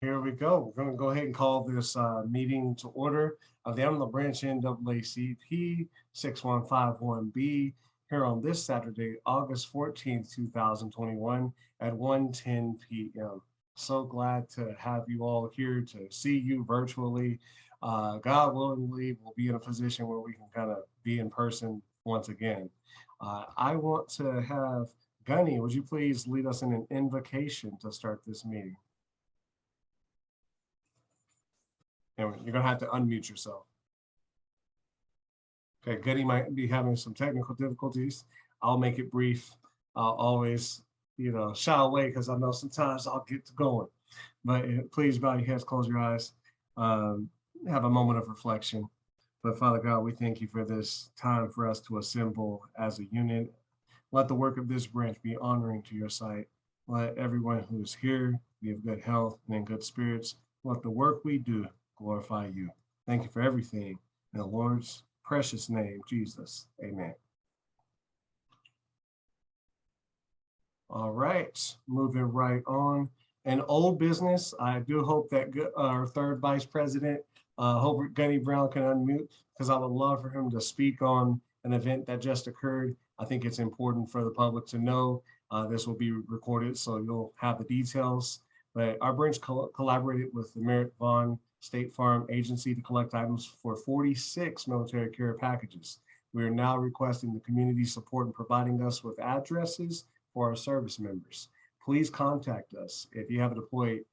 Here we go. We're going to go ahead and call this meeting to order of the Amarillo Branch NAACP 6151B here on this Saturday, August 14th, 2021 at 1:10 p.m. So glad to have you all here to see you virtually. God willingly, we'll be in a position where we can kind of be in person once again. I want to have Gunny, would you please lead us in an invocation to start this meeting? And you're gonna have to unmute yourself. Okay, Goody might be having some technical difficulties. I'll make it brief. I'll always, shy away because I know sometimes I'll get to going. But please bow your heads, close your eyes, have a moment of reflection. But Father God, we thank you for this time for us to assemble as a unit. Let the work of this branch be honoring to your sight. Let everyone who is here be of good health and in good spirits. Let the work we do glorify you. Thank you for everything. In the Lord's precious name, Jesus. Amen. All right, moving right on. In old business, I do hope that our third vice president, hope Gunny Brown can unmute because I would love for him to speak on an event that just occurred. I think it's important for the public to know. This will be recorded, so you'll have the details. But our branch collaborated with the Merritt Vaughn State Farm Agency to collect items for 46 military care packages. We are now requesting the community support in providing us with addresses for our service members. Please contact us if you have a deployed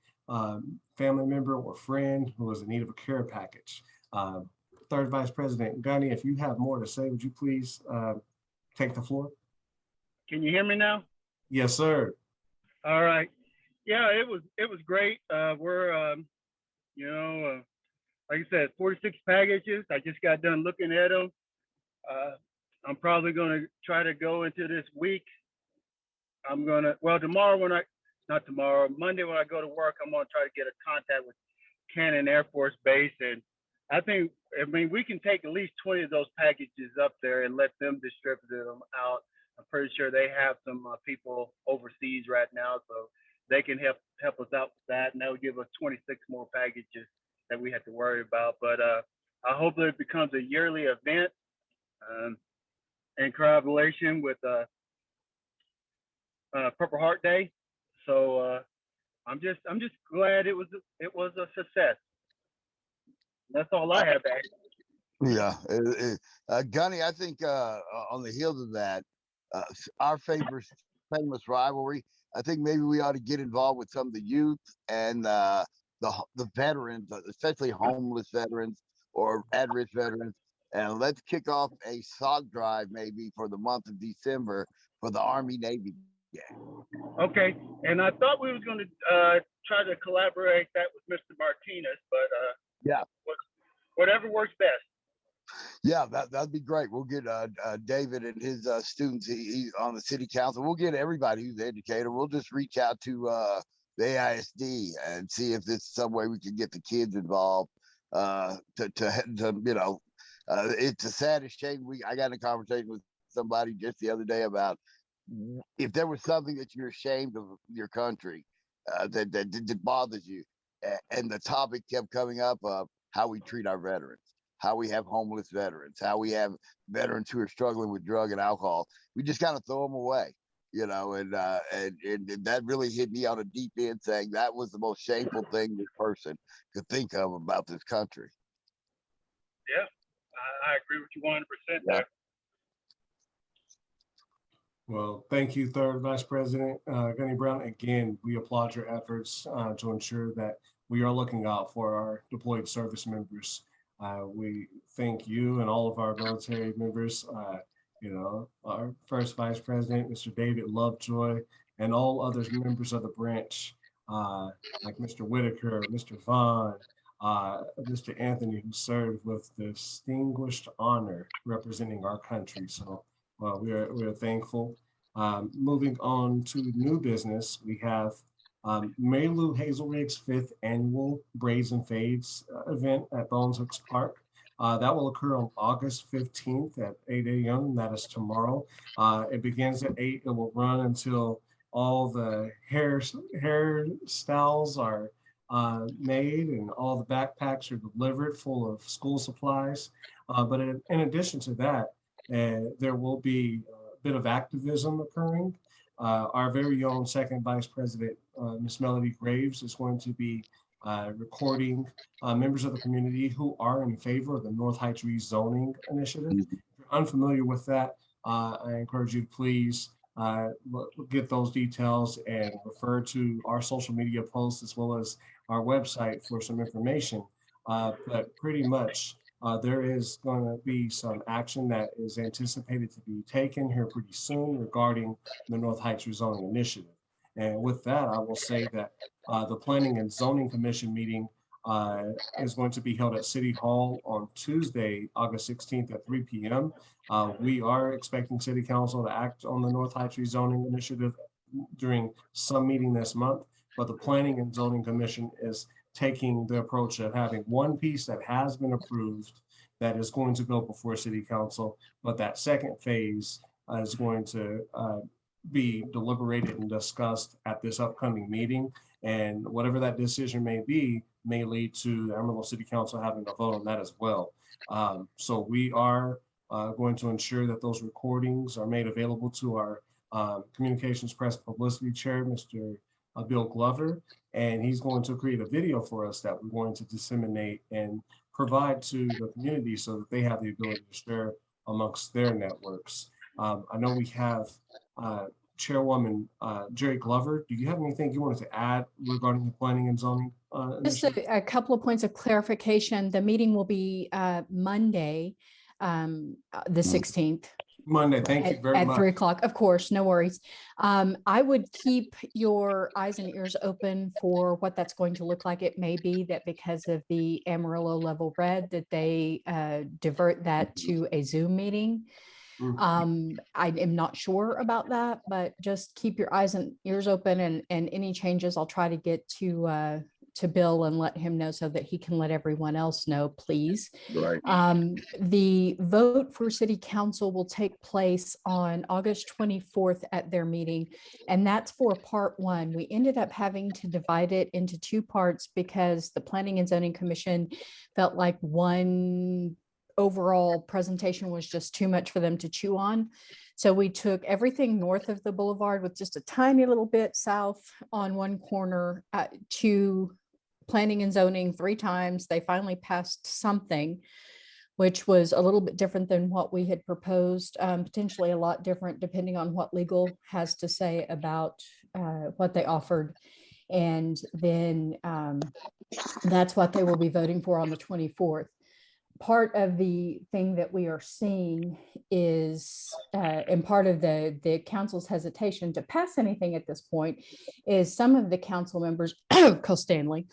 family member or friend who is in need of a care package. Third Vice President Gunny, if you have more to say, would you please take the floor? Can you hear me now? Yes, sir. All right. Yeah, it was great. We're like I said, 46 packages. I just got done looking at them. I'm probably going to try to go into this week. Monday when I go to work, I'm going to try to get a contact with Cannon Air Force Base. And we can take at least 20 of those packages up there and let them distribute them out. I'm pretty sure they have some people overseas right now, so they can help us out with that. And that would give us 26 more packages that we have to worry about. But I hope that it becomes a yearly event in collaboration with Purple Heart Day. So I'm just glad it was a success. That's all I have to add. Yeah, Gunny, I think on the heels of that, our famous rivalry, I think maybe we ought to get involved with some of the youth and the veterans, especially homeless veterans or at-risk veterans, and let's kick off a sock drive maybe for the month of December for the Army-Navy game. Okay, and I thought we was going to try to collaborate that with Mr. Martinez, but yeah, whatever works best. Yeah, that'd be great. We'll get David and his students. He's on the city council. We'll get everybody who's educated. We'll just reach out to the AISD and see if there's some way we can get the kids involved. It's a saddest shame. I got in a conversation with somebody just the other day about if there was something that you're ashamed of your country that bothers you, and the topic kept coming up of how we treat our veterans, how we have homeless veterans, how we have veterans who are struggling with drug and alcohol. We just kind of throw them away, and that really hit me on a deep end, saying that was the most shameful thing this person could think of about this country. Yeah, I agree with you 100% there. Well, thank you, Third Vice President Gunny Brown. Again, we applaud your efforts to ensure that we are looking out for our deployed service members. We thank you and all of our military members, our First Vice President, Mr. David Lovejoy, and all other members of the branch, like Mr. Whitaker, Mr. Vaughn, Mr. Anthony, who served with distinguished honor representing our country. So we are thankful. Moving on to new business, we have Mary Lou Hazelrig's 5th annual Braids and Fades event at Bones Hooks Park. That will occur on August 15th at 8 a.m. That is tomorrow. It begins at 8. It will run until all the hairstyles are made, and all the backpacks are delivered full of school supplies. But in addition to that, there will be a bit of activism occurring. Our very own second vice president, Ms. Melody Graves, is going to be recording members of the community who are in favor of the North Heights rezoning initiative. If you're unfamiliar with that, I encourage you to please get those details and refer to our social media posts as well as our website for some information. But pretty much there is going to be some action that is anticipated to be taken here pretty soon regarding the North Heights rezoning initiative. And with that, I will say that the Planning and Zoning Commission meeting is going to be held at City Hall on Tuesday, August 16th at 3 p.m. We are expecting City Council to act on the North Heights rezoning initiative during some meeting this month, but the Planning and Zoning Commission is taking the approach of having one piece that has been approved that is going to go before City Council, but that second phase is going to be deliberated and discussed at this upcoming meeting. And whatever that decision may be, may lead to the Amarillo City Council having a vote on that as well. So we are going to ensure that those recordings are made available to our communications press publicity chair, Mr. Bill Glover, and he's going to create a video for us that we're going to disseminate and provide to the community so that they have the ability to share amongst their networks. I know we have Chairwoman Jerri Glover. Do you have anything you wanted to add regarding the planning and zoning Just initiative? a couple of points of clarification. The meeting will be Monday, the 16th. Monday, thank you very At much. 3 o'clock, of course, no worries. I would keep your eyes and ears open for what that's going to look like. It may be that because of the Amarillo level red that they divert that to a Zoom meeting. I am not sure about that, but just keep your eyes and ears open, and any changes I'll try to get to Bill and let him know so that he can let everyone else know, please. Right. The vote for City Council will take place on August 24th at their meeting, and that's for part one. We ended up having to divide it into two parts because the Planning and Zoning Commission felt like one overall presentation was just too much for them to chew on. So we took everything north of the boulevard with just a tiny little bit south on one corner to planning and zoning 3 times. They finally passed something, which was a little bit different than what we had proposed, potentially a lot different depending on what legal has to say about what they offered. And then that's what they will be voting for on the 24th. Part of the thing that we are seeing is, and part of the council's hesitation to pass anything at this point, is some of the council members, Stanley,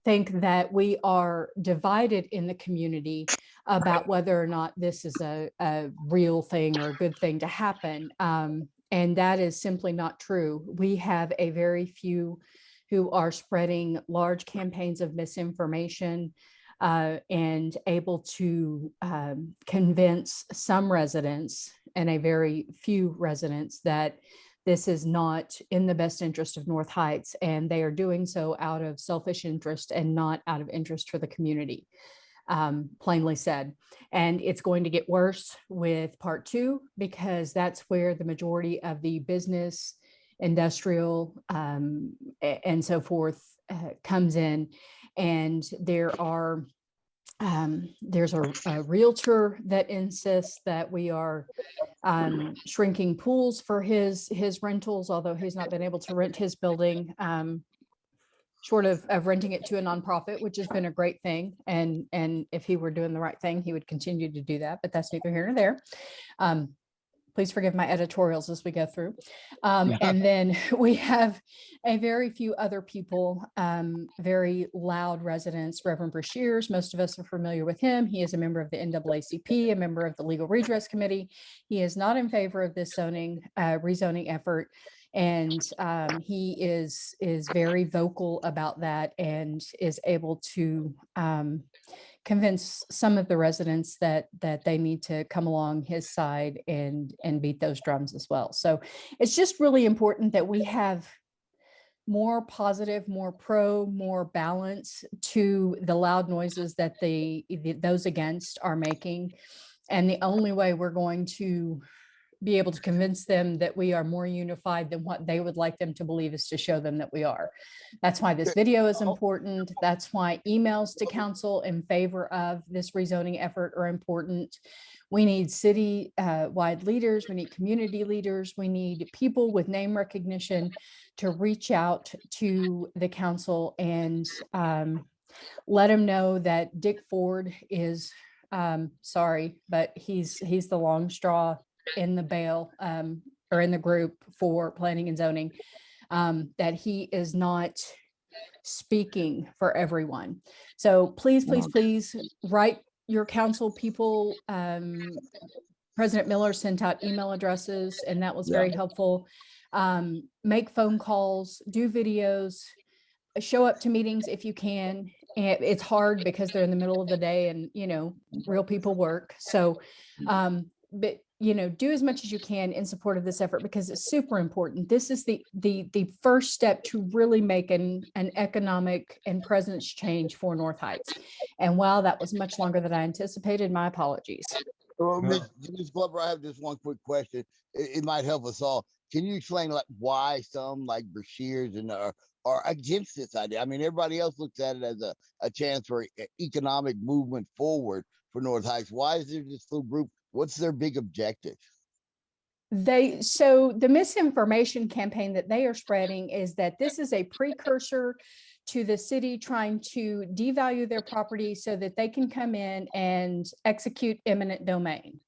think that we are divided in the community about whether or not this is a real thing or a good thing to happen. And that is simply not true. We have a very few who are spreading large campaigns of misinformation and able to convince some residents and a very few residents that this is not in the best interest of North Heights, and they are doing so out of selfish interest and not out of interest for the community, plainly said. And it's going to get worse with part 2, because that's where the majority of the business, industrial, and so forth comes in. And there's a realtor that insists that we are shrinking pools for his rentals, although he's not been able to rent his building, short of renting it to a nonprofit, which has been a great thing. And if he were doing the right thing, he would continue to do that, but that's neither here nor there. Please forgive my editorials as we go through. And then we have a very few other people, very loud residents. Reverend Brashears, most of us are familiar with him. He is a member of the NAACP, a member of the Legal Redress Committee. He is not in favor of this rezoning effort. And he is very vocal about that and is able to convince some of the residents that they need to come along his side and beat those drums as well. So it's just really important that we have more positive, more pro, more balance to the loud noises that those against are making. And the only way we're going to be able to convince them that we are more unified than what they would like them to believe is to show them that we are. That's why this video is important. That's why emails to council in favor of this rezoning effort are important. We need city-wide leaders. We need community leaders. We need people with name recognition to reach out to the council and let them know that Dick Ford is sorry, but he's the long straw in the bail or in the group for planning and zoning, that he is not speaking for everyone. So please, please, please write your council people. President Miller sent out email addresses, and that was very helpful. Make phone calls, do videos, show up to meetings if you can. And it's hard because they're in the middle of the day and, you know, real people work. So, but, you know, do as much as you can in support of this effort because it's super important. This is the first step to really make an economic and presence change for North Heights. And while that was much longer than I anticipated, my apologies. Well, Ms. Glover, I have just one quick question. It might help us all. Can you explain like why some like Brashears and are against this idea? I mean, everybody else looks at it as a chance for economic movement forward for North Heights. Why is there this little group? What's their big objective? So the misinformation campaign that they are spreading is that this is a precursor to the city trying to devalue their property so that they can come in and execute eminent domain.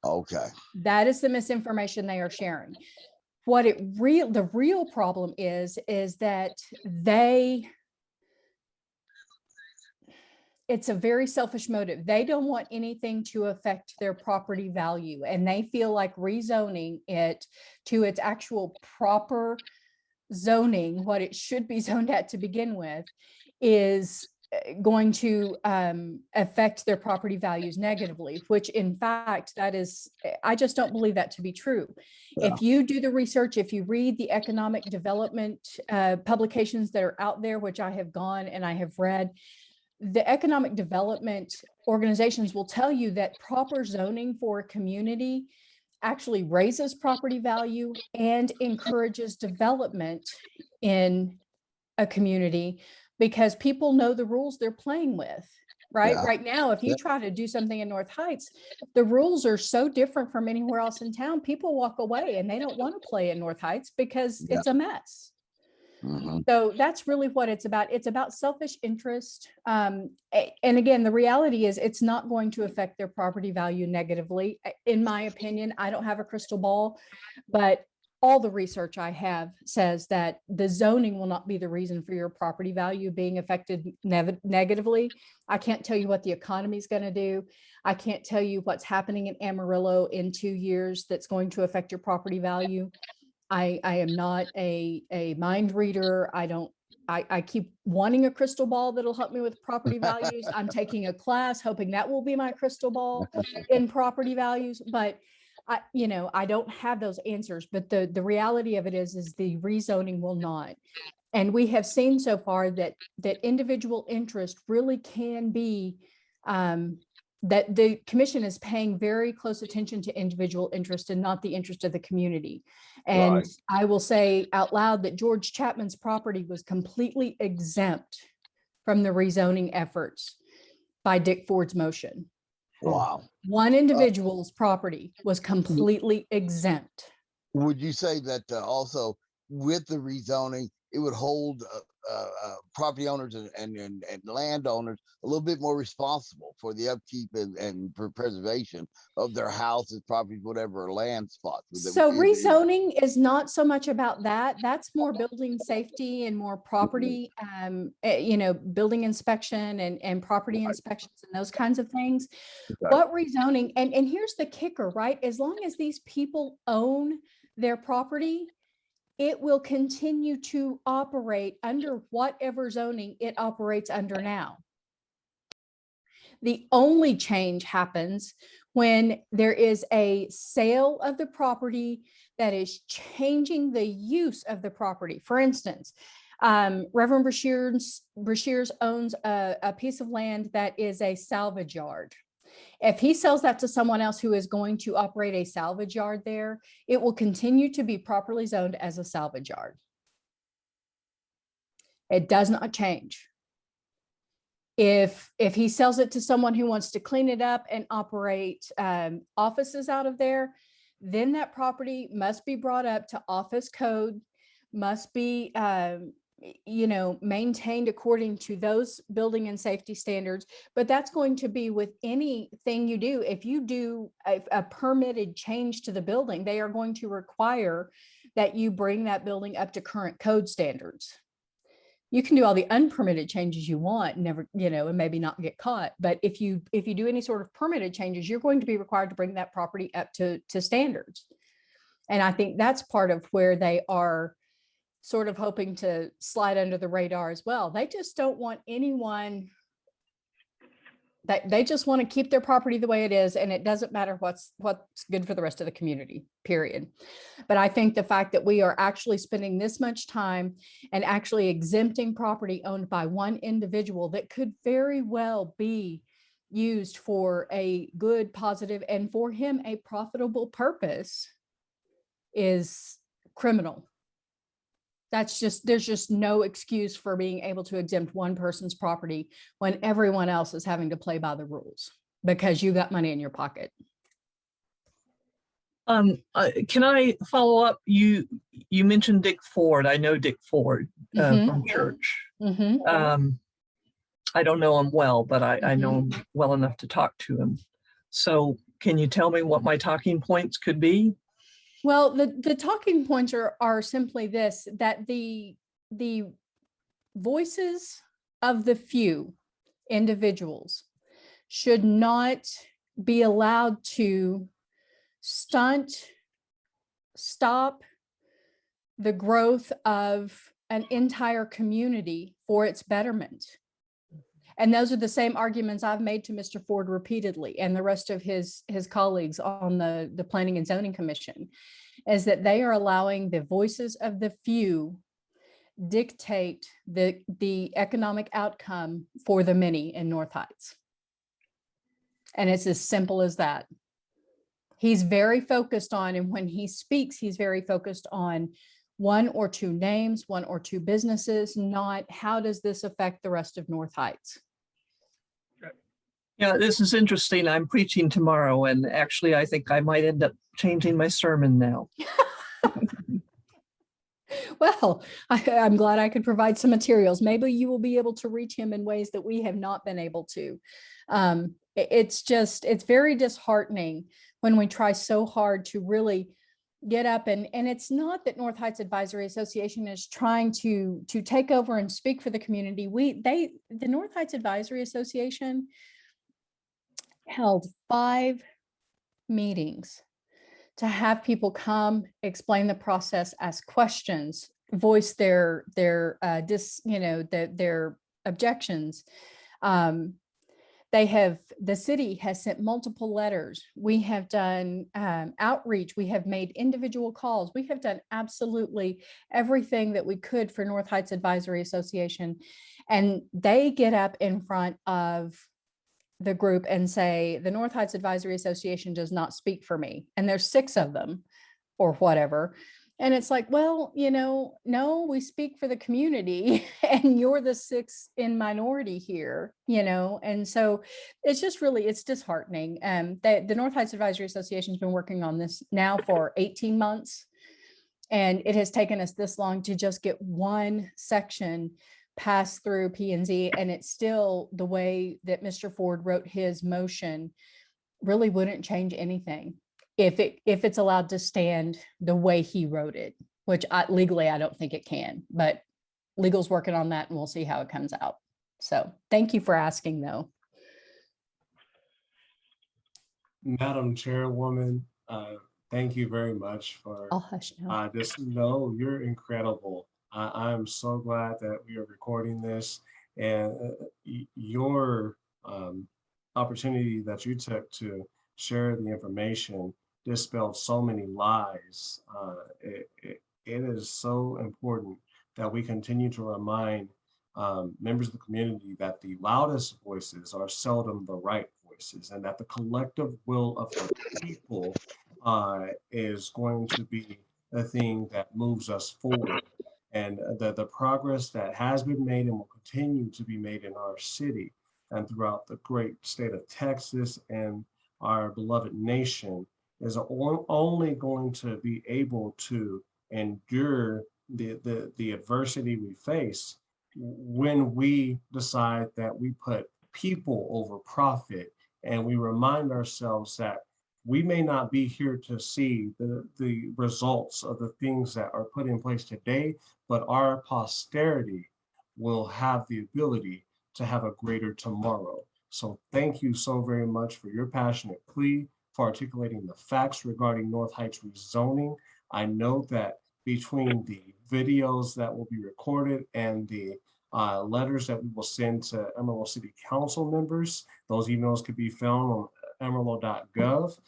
Okay. That is the misinformation they are sharing. What the real problem is that it's a very selfish motive. They don't want anything to affect their property value, and they feel like rezoning it to its actual proper zoning, what it should be zoned at to begin with, is going to affect their property values negatively, which in fact, I just don't believe that to be true. Yeah. If you do the research, if you read the economic development publications that are out there, which I have gone and I have read, the economic development organizations will tell you that proper zoning for a community actually raises property value and encourages development in a community because people know the rules they're playing with, right? Yeah. Right now, if you try to do something in North Heights, the rules are so different from anywhere else in town. People walk away and they don't want to play in North Heights because it's a mess. Mm-hmm. So that's really what it's about. It's about selfish interest. And again, the reality is it's not going to affect their property value negatively. In my opinion, I don't have a crystal ball, but all the research I have says that the zoning will not be the reason for your property value being affected negatively. I can't tell you what the economy is going to do. I can't tell you what's happening in Amarillo in 2 years that's going to affect your property value. I am not a mind reader. I keep wanting a crystal ball that'll help me with property values. I'm taking a class hoping that will be my crystal ball in property values, but I don't have those answers. But the reality of it is the rezoning will not. And we have seen so far that individual interest really can be that the commission is paying very close attention to individual interest and not the interest of the community. And right. I will say out loud that George Chapman's property was completely exempt from the rezoning efforts by Dick Ford's motion. Wow. One individual's property was completely exempt. Would you say that also with the rezoning, it would hold property owners and landowners a little bit more responsible for the upkeep and for preservation of their houses, properties, whatever, land spots? So rezoning is not so much about that. That's more building safety and more property, building inspection and property inspections and those kinds of things. Okay. What rezoning, and here's the kicker, right? As long as these people own their property, it will continue to operate under whatever zoning it operates under now. The only change happens when there is a sale of the property that is changing the use of the property. For instance, Reverend Brashears owns a piece of land that is a salvage yard. If he sells that to someone else who is going to operate a salvage yard there, it will continue to be properly zoned as a salvage yard. It does not change. If he sells it to someone who wants to clean it up and operate offices out of there, then that property must be brought up to office code, must be maintained according to those building and safety standards. But that's going to be with anything you do. If you do a permitted change to the building, they are going to require that you bring that building up to current code standards. You can do all the unpermitted changes you want, and maybe not get caught. But if you do any sort of permitted changes, you're going to be required to bring that property up to standards. And I think that's part of where they are sort of hoping to slide under the radar as well. They just don't want anyone, that they just want to keep their property the way it is, and it doesn't matter what's good for the rest of the community, period. But I think the fact that we are actually spending this much time and actually exempting property owned by one individual that could very well be used for a good, positive, and for him a profitable purpose is criminal. There's just no excuse for being able to exempt one person's property when everyone else is having to play by the rules because you got money in your pocket. Can I follow up? You mentioned Dick Ford. I know Dick Ford from church. I don't know him well, but I know him well enough to talk to him. So can you tell me what my talking points could be? Well, the talking points are simply this, that the voices of the few individuals should not be allowed to stop the growth of an entire community for its betterment. And those are the same arguments I've made to Mr. Ford repeatedly and the rest of his colleagues on the Planning and Zoning Commission, is that they are allowing the voices of the few dictate the economic outcome for the many in North Heights. And it's as simple as that. He's very focused on, and when he speaks, he's very focused on one or two names, one or two businesses, not how does this affect the rest of North Heights? Yeah, this is interesting. I'm preaching tomorrow, and actually I think I might end up changing my sermon now. Well, I'm glad I could provide some materials. Maybe you will be able to reach him in ways that we have not been able to. It's very disheartening when we try so hard to really get up and it's not that North Heights Advisory Association is trying to take over and speak for the community. The North Heights Advisory Association held 5 meetings to have people come, explain the process, ask questions, voice their objections. The city has sent multiple letters. We have done outreach. We have made individual calls. We have done absolutely everything that we could for North Heights Advisory Association. And they get up in front of the group and say, the North Heights Advisory Association does not speak for me. And there's 6 of them or whatever. And it's like, well, no, we speak for the community and you're the 6th in minority here, and so it's just really, it's disheartening. The North Heights Advisory Association has been working on this now for 18 months. And it has taken us this long to just get one section passed through P&Z, and it's still the way that Mr. Ford wrote his motion really wouldn't change anything if it's allowed to stand the way he wrote it, which legally I don't think it can, but legal's working on that and we'll see how it comes out. So thank you for asking though. Madam Chairwoman, thank you very much for I'll hush now. No, you're incredible. I'm so glad that we are recording this, and your opportunity that you took to share the information, dispel so many lies. It is so important that we continue to remind members of the community that the loudest voices are seldom the right voices, and that the collective will of the people is going to be the thing that moves us forward. And the progress that has been made and will continue to be made in our city and throughout the great state of Texas and our beloved nation is only going to be able to endure the adversity we face when we decide that we put people over profit, and we remind ourselves that we may not be here to see the results of the things that are put in place today, but our posterity will have the ability to have a greater tomorrow. So thank you so very much for your passionate plea, for articulating the facts regarding North Heights rezoning. I know that between the videos that will be recorded and the letters that we will send to Amarillo City Council members, those emails could be found on amarillo.gov.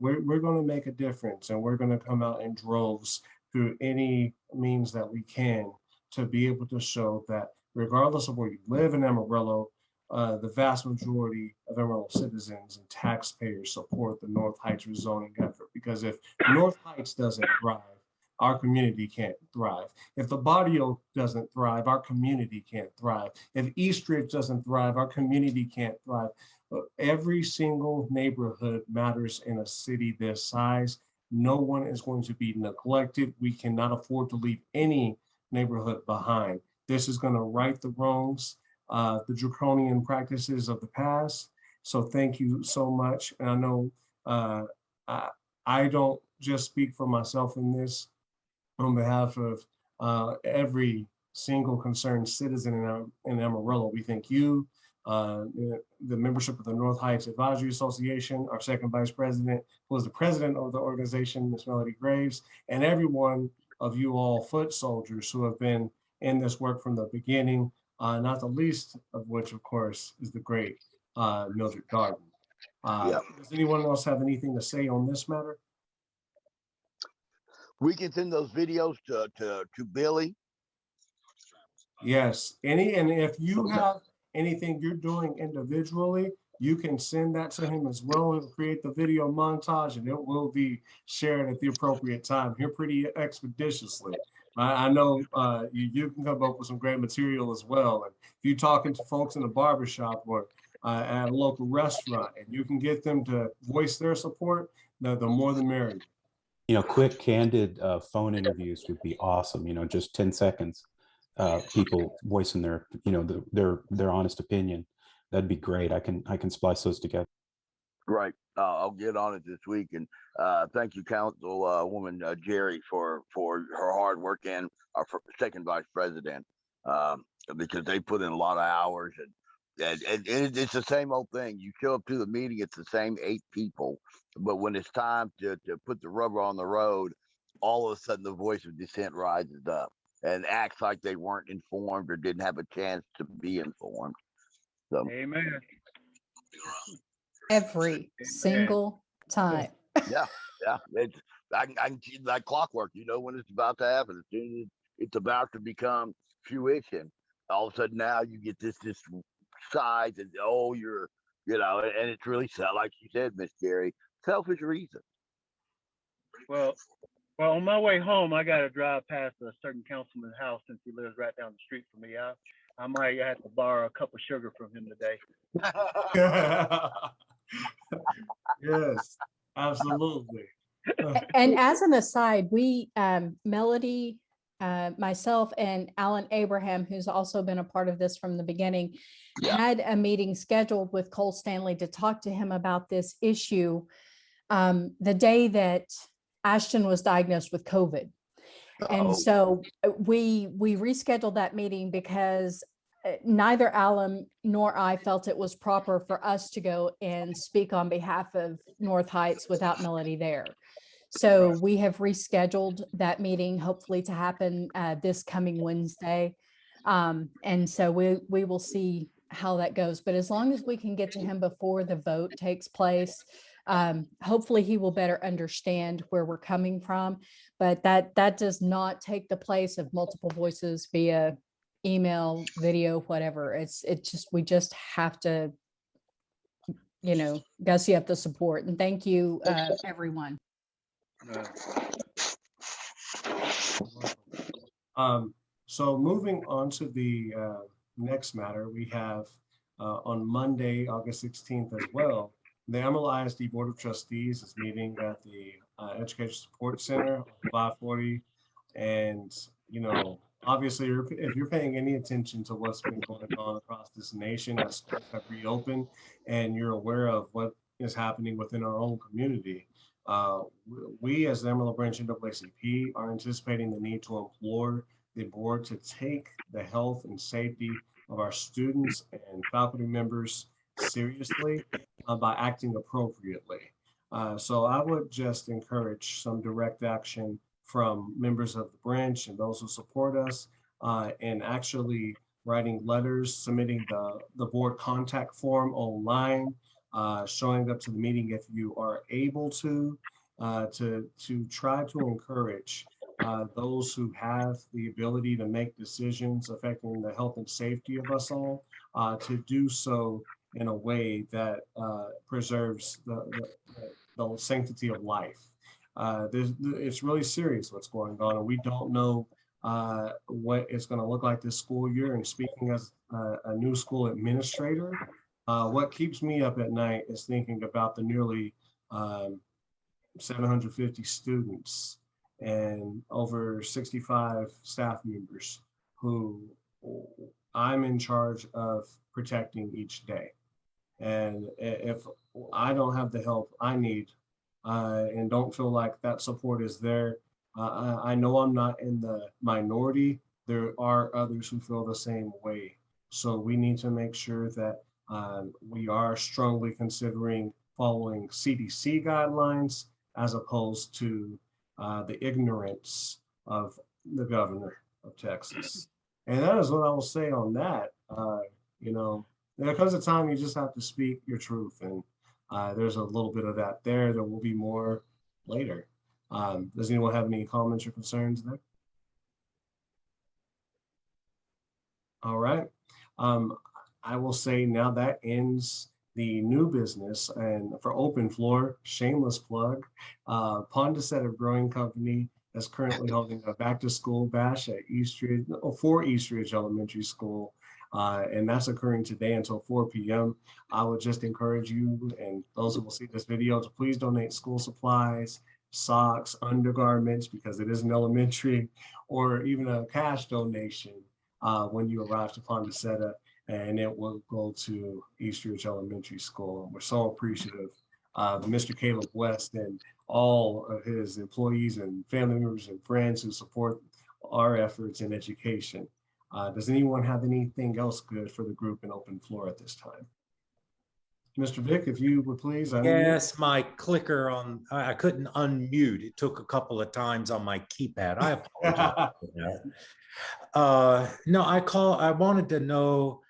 We're going to make a difference, and we're going to come out in droves through any means that we can to be able to show that regardless of where you live in Amarillo, the vast majority of Amarillo citizens and taxpayers support the North Heights rezoning effort. Because if North Heights doesn't thrive, our community can't thrive. If the barrio doesn't thrive, our community can't thrive. If Eastridge doesn't thrive, our community can't thrive. Every single neighborhood matters in a city this size. No one is going to be neglected. We cannot afford to leave any neighborhood behind. This is going to right the wrongs, the draconian practices of the past. So thank you so much. And I know I don't just speak for myself in this. On behalf of every single concerned citizen in Amarillo, we thank you, the membership of the North Heights Advisory Association, our second vice president, who is the president of the organization, Ms. Melody Graves, and every one of you all foot soldiers who have been in this work from the beginning, not the least of which, of course, is the great Mildred Darden. Does anyone else have anything to say on this matter? We can send those videos to Billy. Yes, and if you have anything you're doing individually, you can send that to him as well and create the video montage, and it will be shared at the appropriate time here pretty expeditiously. I know you can come up with some great material as well. And if you're talking to folks in a barbershop or at a local restaurant, and you can get them to voice their support, the more the merrier. Quick, candid phone interviews would be awesome. Just 10 seconds, people voicing their, their honest opinion. That'd be great. I can splice those together. Right. I'll get on it this week. And thank you, Councilwoman Jerri, for her hard work, and our second vice president, because they put in a lot of hours. And it's the same old thing. You show up to the meeting, it's the same 8 people. But when it's time to put the rubber on the road, all of a sudden the voice of dissent rises up and acts like they weren't informed or didn't have a chance to be informed. So, amen. Every single time. yeah. It's I can like clockwork. When it's about to happen. As soon as it's about to become fruition, all of a sudden now you get this side that you're and it's really like you said, Miss Jerri, selfish reason. Well, on my way home, I got to drive past a certain councilman's house since he lives right down the street from me. I might have to borrow a cup of sugar from him today. Yes, absolutely. And as an aside, we, Melody, myself, and Alan Abraham, who's also been a part of this from the beginning, had a meeting scheduled with Cole Stanley to talk to him about this issue the day that Ashton was diagnosed with COVID. And so we rescheduled that meeting because neither Alan nor I felt it was proper for us to go and speak on behalf of North Heights without Melody there. So we have rescheduled that meeting, hopefully to happen this coming Wednesday. And so we will see how that goes. But as long as we can get to him before the vote takes place, Hopefully he will better understand where we're coming from, but that does not take the place of multiple voices via email, video, whatever. It's just, we just have to, gussy up the support. And thank you, everyone. So moving on to the next matter, we have on Monday, August 16th as well, the Amarillo ISD Board of Trustees is meeting at the Education Support Center, 540. And, obviously, if you're paying any attention to what's been going on across this nation as schools have reopened, and you're aware of what is happening within our own community, we as the Amarillo Branch NAACP are anticipating the need to implore the board to take the health and safety of our students and faculty members seriously by acting appropriately. So I would just encourage some direct action from members of the branch and those who support us, and actually writing letters, submitting the board contact form online, showing up to the meeting if you are able to try to encourage those who have the ability to make decisions affecting the health and safety of us all, to do so in a way that preserves the sanctity of life. It's really serious what's going on, and we don't know what it's going to look like this school year. And speaking as a new school administrator, what keeps me up at night is thinking about the nearly 750 students and over 65 staff members who I'm in charge of protecting each day. And if I don't have the help I need and don't feel like that support is there, I know I'm not in the minority. There are others who feel the same way. So we need to make sure that we are strongly considering following CDC guidelines as opposed to the ignorance of the governor of Texas. And that is what I will say on that. There comes a time you just have to speak your truth, and there's a little bit of that there. There will be more later. Does anyone have any comments or concerns there? All right. I will say now that ends the new business, and for open floor, shameless plug, Pondicetta Brewing Company is currently holding a back to school bash at for Eastridge Elementary School. And that's occurring today until 4 p.m. I would just encourage you and those who will see this video to please donate school supplies, socks, undergarments, because it is an elementary, or even a cash donation when you arrive to Pondicetta, and it will go to Eastridge Elementary School. And we're so appreciative of Mr. Caleb West and all of his employees and family members and friends who support our efforts in education. Does anyone have anything else good for the group in open floor at this time? Mr. Vick, if you would please. Yes, my clicker I couldn't unmute. It took a couple of times on my keypad. I apologize for that. No, I wanted to know,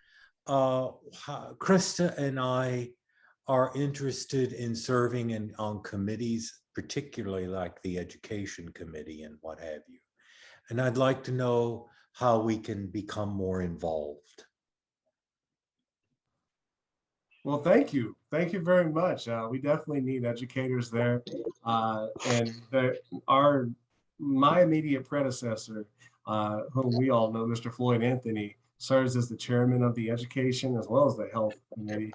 Krista and I are interested in serving on committees, particularly like the education committee and what have you. And I'd like to know how we can become more involved. Well, thank you. Thank you very much. We definitely need educators there. And my immediate predecessor, whom we all know, Mr. Floyd Anthony, serves as the chairman of the education as well as the health committee.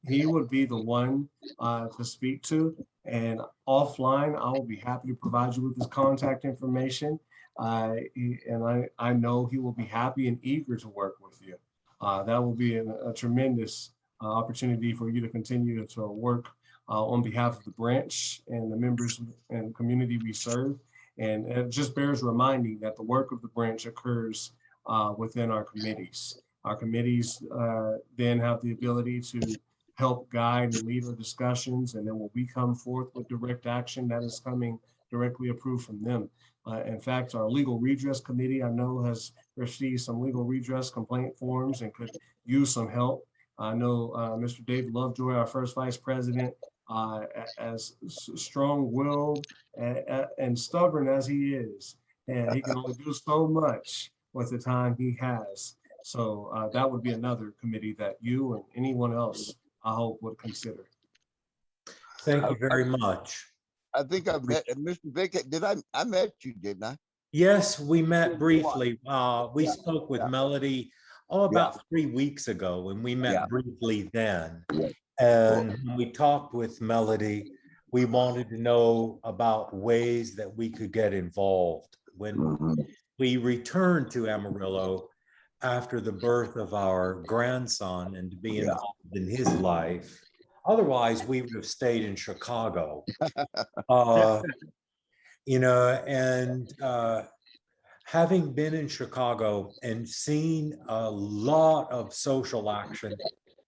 He would be the one to speak to, and offline, I will be happy to provide you with his contact information. And I know he will be happy and eager to work with you. That will be a tremendous opportunity for you to continue to work on behalf of the branch and the members and community we serve. And it just bears reminding that the work of the branch occurs within our committees. Our committees then have the ability to help guide and lead our discussions, and then when we come forth with direct action, that is coming directly approved from them. In fact, our legal redress committee, I know, has received some legal redress complaint forms and could use some help. I know Mr. David Lovejoy, our first vice president, as strong-willed and stubborn as he is, and he can only do so much with the time he has. So that would be another committee that you and anyone else, I hope, would consider. Thank you very much. I think I've met Mr. Vick. I met you, didn't I? Yes, we met briefly. We spoke with Yeah. Melody, about 3 weeks ago, and we met Yeah. briefly then. Yeah. And when we talked with Melody, we wanted to know about ways that we could get involved. When Mhm. we returned to Amarillo after the birth of our grandson and to be Yeah. involved in his life, otherwise we would have stayed in Chicago. And having been in Chicago and seen a lot of social action,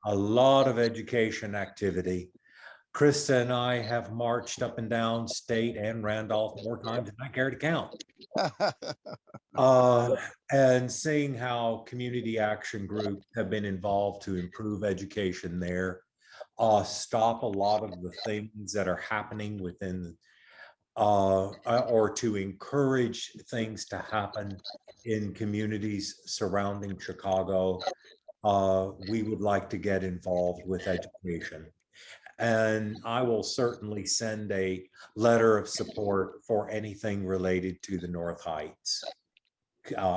a lot of education activity, Krista and I have marched up and down state and Randolph more times than I care to count. And seeing how community action groups have been involved to improve education there, stop a lot of the things that are happening within or to encourage things to happen in communities surrounding Chicago. We would like to get involved with education. And I will certainly send a letter of support for anything related to the North Heights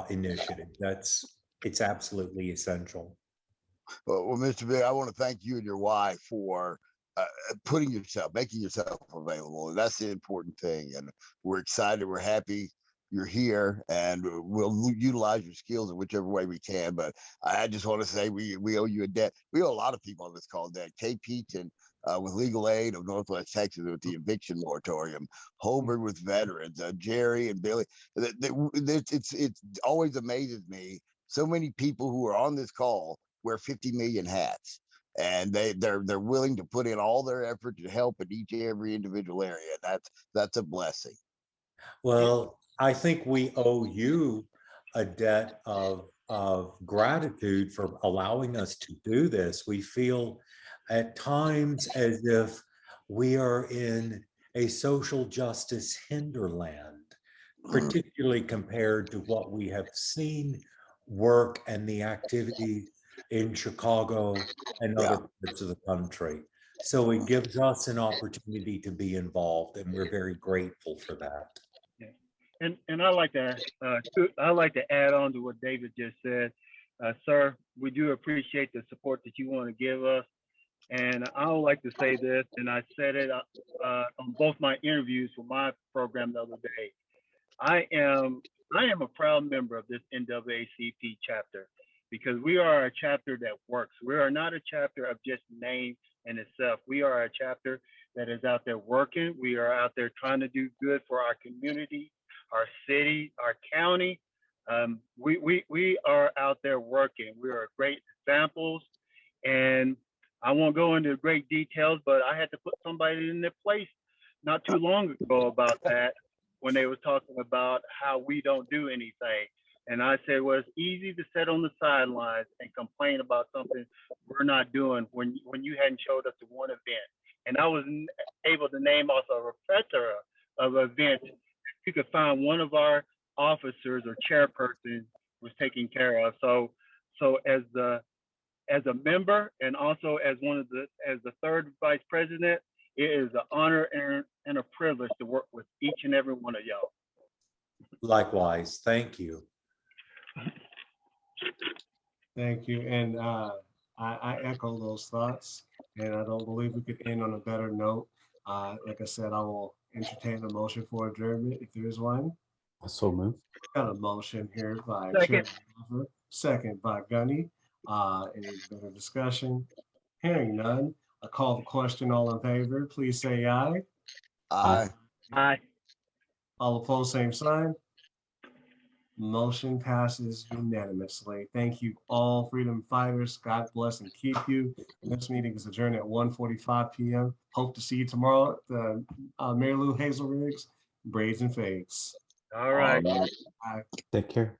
initiative. It's absolutely essential. Well, Mr. Vick, I want to thank you and your wife for making yourself available. That's the important thing. And we're excited. We're happy you're here, and we'll utilize your skills in whichever way we can. But I just want to say we owe you a debt. We owe a lot of people on this call debt. Kay Peaton with Legal Aid of Northwest Texas with the eviction moratorium, Holbert with veterans, Jerry and Billy. It always amazes me. So many people who are on this call wear 50 million hats, and they're willing to put in all their effort to help in each and every individual area. That's a blessing. Well, I think we owe you a debt of gratitude for allowing us to do this. We feel at times as if we are in a social justice hinterland, particularly compared to what we have seen work and the activity in Chicago and other parts of the country. So it gives us an opportunity to be involved, and we're very grateful for that. And I like to add on to what David just said, sir. We do appreciate the support that you want to give us, and I would like to say this, and I said it on both my interviews for my program the other day. I am a proud member of this NAACP chapter because we are a chapter that works. We are not a chapter of just name in itself. We are a chapter that is out there working. We are out there trying to do good for our community, our city, our county. We are out there working. We are great examples, and I won't go into great details, but I had to put somebody in their place not too long ago about that when they were talking about how we don't do anything. And I said, well, it's easy to sit on the sidelines and complain about something we're not doing when you hadn't showed up to one event. And I was able to name also a plethora of events you could find one of our officers or chairperson was taking care of. So as a member and also as the third vice president, it is an honor and a privilege to work with each and every one of y'all. Likewise, thank you. Thank you. And I echo those thoughts, and I don't believe we could end on a better note. Like I said, I will entertain a motion for adjournment if there is one. So moved. Got a motion here by Second. Jerri, second by Gunny. Any better discussion? Hearing none, I call the question. All in favor, please say aye. Aye. Aye. All opposed, same sign. Motion passes unanimously. Thank you all freedom fighters. God bless and keep you. This meeting is adjourned at 1:45 p.m. Hope to see you tomorrow at the Mary Lou Hazel Riggs Braids and Fades. All right. All right. Bye. Take care.